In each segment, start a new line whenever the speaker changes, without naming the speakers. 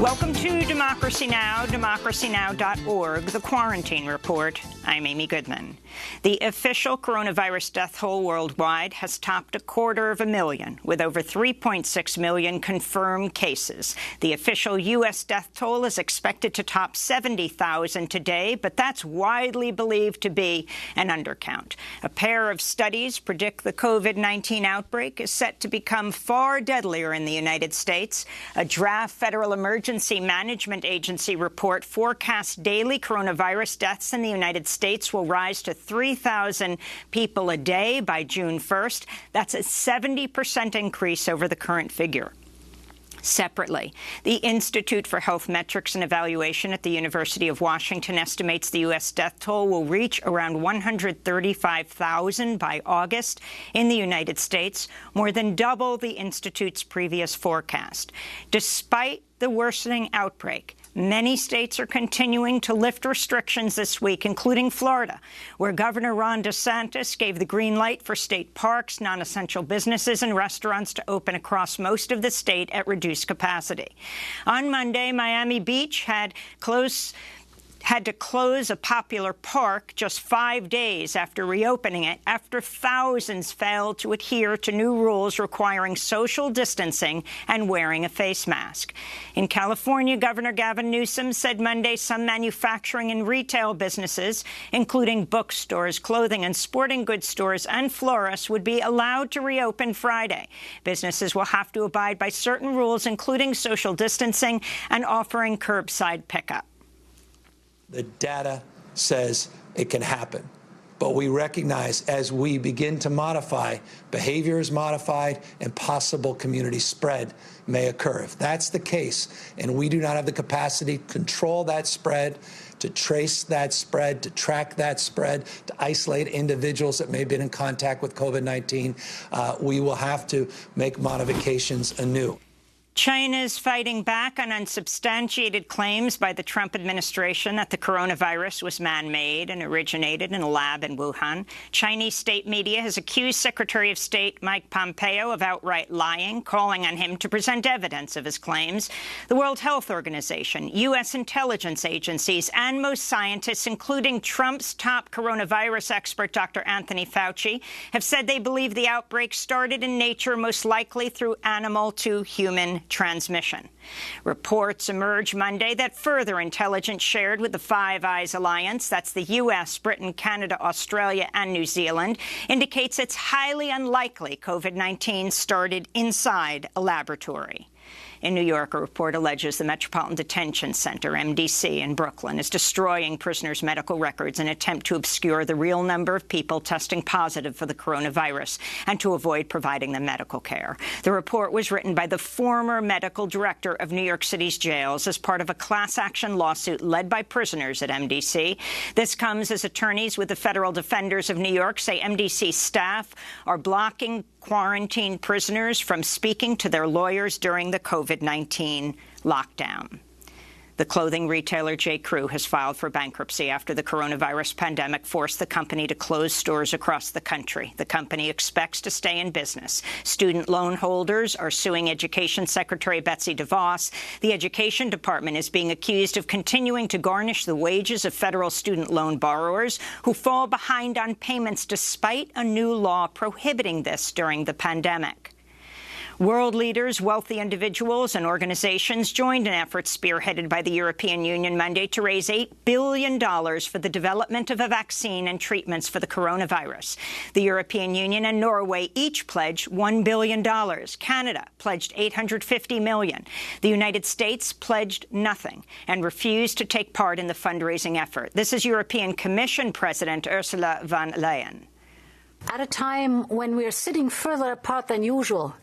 Welcome to Democracy Now!, democracynow.org, The Quarantine Report. I'm Amy Goodman. The official coronavirus death toll worldwide has topped 250,000, with over 3.6 million confirmed cases. The official U.S. death toll is expected to top 70,000 today, but that's widely believed to be an undercount. A pair of studies predict the COVID-19 outbreak is set to become far deadlier in the United States. A draft Federal Emergency Management Agency report forecasts daily coronavirus deaths in the United States will rise to 3,000 people a day by June 1st. That's a 70% increase over the current figure. Separately, the Institute for Health Metrics and Evaluation at the University of Washington estimates the U.S. death toll will reach around 135,000 by August in the United States, more than double the Institute's previous forecast. Despite the worsening outbreak, many states are continuing to lift restrictions this week, including Florida, where Governor Ron DeSantis gave the green light for state parks, non-essential businesses, and restaurants to open across most of the state at reduced capacity. On Monday, Miami Beach had to close a popular park just 5 days after reopening it, after thousands failed to adhere to new rules requiring social distancing and wearing a face mask. In California, Governor Gavin Newsom said Monday some manufacturing and retail businesses, including bookstores, clothing and sporting goods stores, and florists, would be allowed to reopen Friday. Businesses will have to abide by certain rules, including social distancing and offering curbside pickup.
The data says it can happen, but we recognize as we begin to modify, behavior is modified and possible community spread may occur. If that's the case, and we do not have the capacity to control that spread, to trace that spread, to track that spread, to isolate individuals that may have been in contact with COVID-19, we will have to make modifications anew.
China's fighting back on unsubstantiated claims by the Trump administration that the coronavirus was man-made and originated in a lab in Wuhan. Chinese state media has accused Secretary of State Mike Pompeo of outright lying, calling on him to present evidence of his claims. The World Health Organization, U.S. intelligence agencies, and most scientists, including Trump's top coronavirus expert, Dr. Anthony Fauci, have said they believe the outbreak started in nature, most likely through animal to human transmission. Reports emerged Monday that further intelligence shared with the Five Eyes Alliance, that's the U.S., Britain, Canada, Australia, and New Zealand, indicates it's highly unlikely COVID-19 started inside a laboratory. In New York, a report alleges the Metropolitan Detention Center, MDC, in Brooklyn is destroying prisoners' medical records in an attempt to obscure the real number of people testing positive for the coronavirus and to avoid providing them medical care. The report was written by the former medical director of New York City's jails as part of a class-action lawsuit led by prisoners at MDC. This comes as attorneys with the Federal Defenders of New York say MDC staff are blocking quarantined prisoners from speaking to their lawyers during the COVID-19 lockdown. The clothing retailer J.Crew has filed for bankruptcy after the coronavirus pandemic forced the company to close stores across the country. The company expects to stay in business. Student loan holders are suing Education Secretary Betsy DeVos. The Education Department is being accused of continuing to garnish the wages of federal student loan borrowers who fall behind on payments despite a new law prohibiting this during the pandemic. World leaders, wealthy individuals and organizations joined an effort spearheaded by the European Union Monday to raise $8 billion for the development of a vaccine and treatments for the coronavirus. The European Union and Norway each pledged $1 billion. Canada pledged $850 million. The United States pledged nothing and refused to take part in the fundraising effort. This is European Commission President Ursula von der Leyen.
At a time when we are sitting further apart than usual,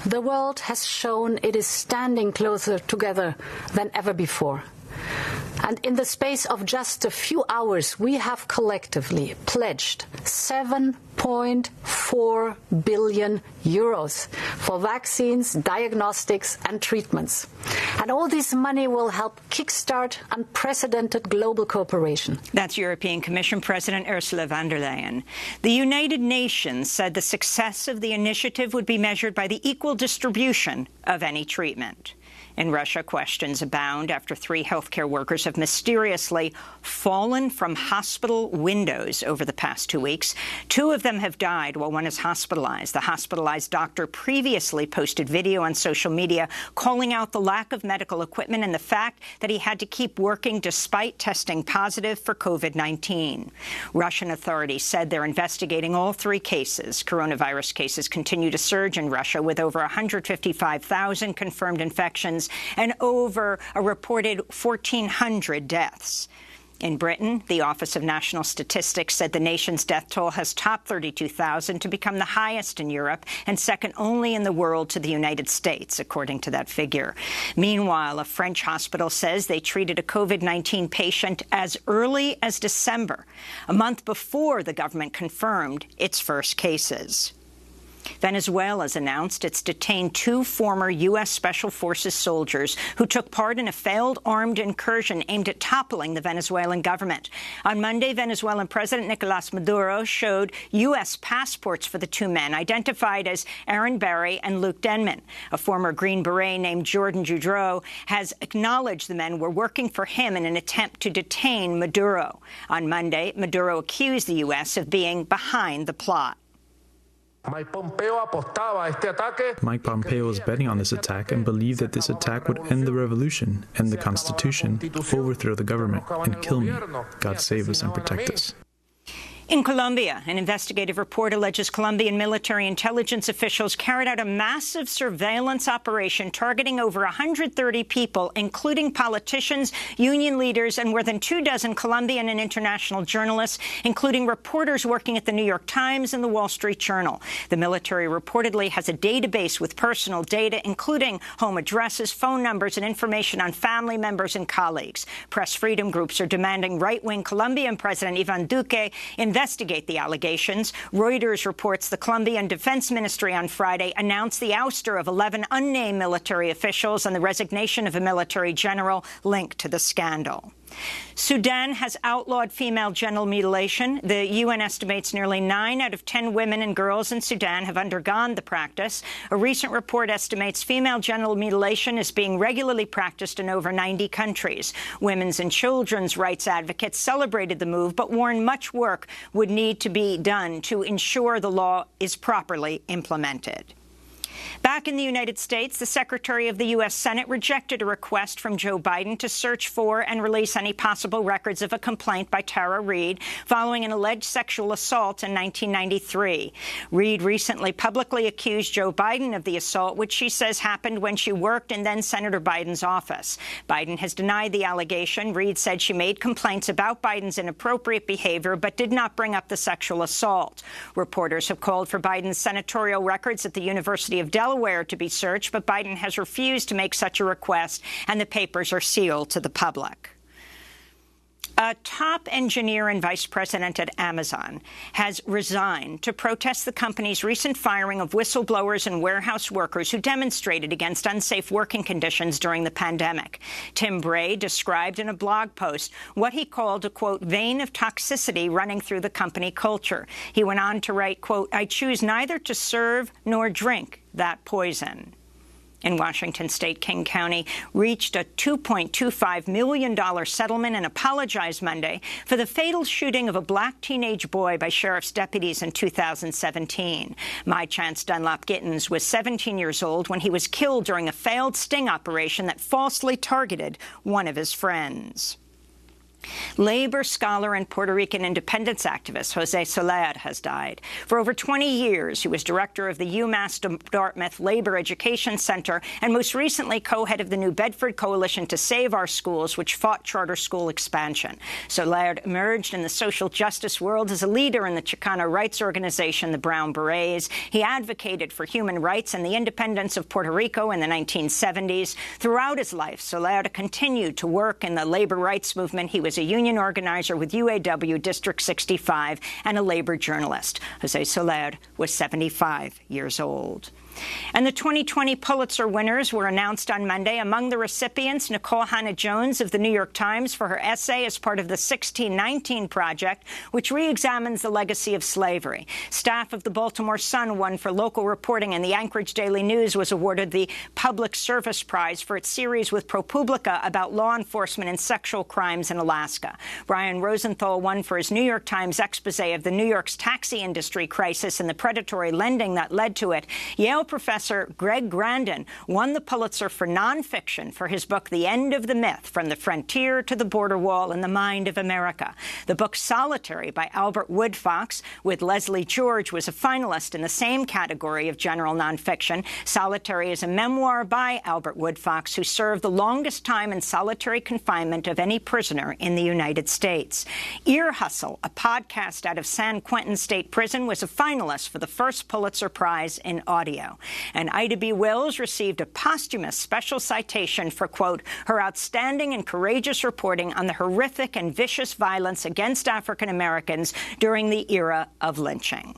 the world has shown it is standing closer together than ever before. And in the space of just a few hours, we have collectively pledged $7.4 4 billion euros for vaccines, diagnostics and treatments. And all this money will help kickstart unprecedented global cooperation.
That's European Commission President Ursula von der Leyen. The United Nations said the success of the initiative would be measured by the equal distribution of any treatment. In Russia, questions abound after 3 healthcare workers have mysteriously fallen from hospital windows over the past 2 weeks. 2 of them have died while one is hospitalized. The hospitalized doctor previously posted video on social media calling out the lack of medical equipment and the fact that he had to keep working despite testing positive for COVID-19. Russian authorities said they're investigating all 3 cases. Coronavirus cases continue to surge in Russia, with over 155,000 confirmed infections and over a reported 1,400 deaths. In Britain, the Office of National Statistics said the nation's death toll has topped 32,000 to become the highest in Europe and second only in the world to the United States, according to that figure. Meanwhile, a French hospital says they treated a COVID-19 patient as early as December, a month before the government confirmed its first cases. Venezuela has announced it's detained 2 former U.S. Special Forces soldiers who took part in a failed armed incursion aimed at toppling the Venezuelan government. On Monday, Venezuelan President Nicolas Maduro showed U.S. passports for the 2 men, identified as Aaron Berry and Luke Denman. A former Green Beret named Jordan Goudreau has acknowledged the men were working for him in an attempt to detain Maduro. On Monday, Maduro accused the U.S. of being behind the plot.
Mike Pompeo was betting on this attack and believed that this attack would end the revolution, end the Constitution, overthrow the government, and kill me. God save us and protect us.
In Colombia, an investigative report alleges Colombian military intelligence officials carried out a massive surveillance operation targeting over 130 people, including politicians, union leaders, and more than 24 Colombian and international journalists, including reporters working at the New York Times and the Wall Street Journal. The military reportedly has a database with personal data, including home addresses, phone numbers, and information on family members and colleagues. Press freedom groups are demanding right-wing Colombian President Iván Duque investigate the allegations. Reuters reports the Colombian Defense Ministry on Friday announced the ouster of 11 unnamed military officials and the resignation of a military general linked to the scandal. Sudan has outlawed female genital mutilation. The UN estimates nearly 9 out of 10 women and girls in Sudan have undergone the practice. A recent report estimates female genital mutilation is being regularly practiced in over 90 countries. Women's and children's rights advocates celebrated the move, but warned much work would need to be done to ensure the law is properly implemented. Back in the United States, the Secretary of the U.S. Senate rejected a request from Joe Biden to search for and release any possible records of a complaint by Tara Reade following an alleged sexual assault in 1993. Reade recently publicly accused Joe Biden of the assault, which she says happened when she worked in then-Senator Biden's office. Biden has denied the allegation. Reade said she made complaints about Biden's inappropriate behavior but did not bring up the sexual assault. Reporters have called for Biden's senatorial records at the University of Delaware to be searched, but Biden has refused to make such a request, and the papers are sealed to the public. A top engineer and vice president at Amazon has resigned to protest the company's recent firing of whistleblowers and warehouse workers who demonstrated against unsafe working conditions during the pandemic. Tim Bray described in a blog post what he called a, quote, vein of toxicity running through the company culture. He went on to write, quote, I choose neither to serve nor drink that poison. In Washington state, King County reached a $2.25 million settlement and apologized Monday for the fatal shooting of a black teenage boy by sheriff's deputies in 2017. My Chance Dunlop Gittins was 17 years old when he was killed during a failed sting operation that falsely targeted one of his friends. Labor scholar and Puerto Rican independence activist Jose Soler has died. For over 20 years, he was director of the UMass Dartmouth Labor Education Center and most recently co-head of the New Bedford Coalition to Save Our Schools, which fought charter school expansion. Soler emerged in the social justice world as a leader in the Chicano rights organization, the Brown Berets. He advocated for human rights and the independence of Puerto Rico in the 1970s. Throughout his life, Soler continued to work in the labor rights movement. He was was a union organizer with UAW District 65 and a labor journalist. Jose Soler was 75 years old. And the 2020 Pulitzer winners were announced on Monday. Among the recipients, Nicole Hannah-Jones of the New York Times for her essay as part of the 1619 Project, which re-examines the legacy of slavery. Staff of the Baltimore Sun won for local reporting, and the Anchorage Daily News was awarded the Public Service Prize for its series with ProPublica about law enforcement and sexual crimes in Alaska. Brian Rosenthal won for his New York Times expose of the New York's taxi industry crisis and the predatory lending that led to it. Yale professor Greg Grandin won the Pulitzer for nonfiction for his book The End of the Myth, From the Frontier to the Border Wall in the Mind of America. The book Solitary by Albert Woodfox with Leslie George was a finalist in the same category of general nonfiction. Solitary is a memoir by Albert Woodfox, who served the longest time in solitary confinement of any prisoner in the United States. Ear Hustle, a podcast out of San Quentin State Prison, was a finalist for the first Pulitzer Prize in audio. And Ida B. Wells received a posthumous special citation for, quote, her outstanding and courageous reporting on the horrific and vicious violence against African Americans during the era of lynching.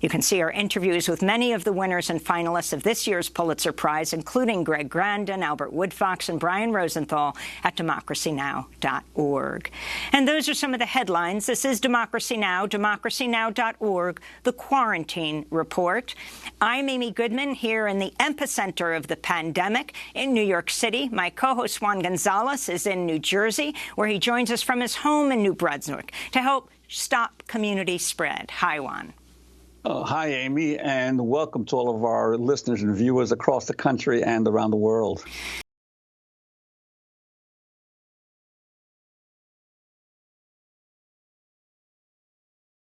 You can see our interviews with many of the winners and finalists of this year's Pulitzer Prize, including Greg Grandin, Albert Woodfox, and Brian Rosenthal at democracynow.org. And those are some of the headlines. This is Democracy Now!, democracynow.org, the Quarantine Report. I'm Amy Goodman here in the epicenter of the pandemic in New York City. My co-host Juan Gonzalez is in New Jersey, where he joins us from his home in New Brunswick to help stop community spread. Hi, Juan.
Hi, Amy, and welcome to all of our listeners and viewers across the country and around the world.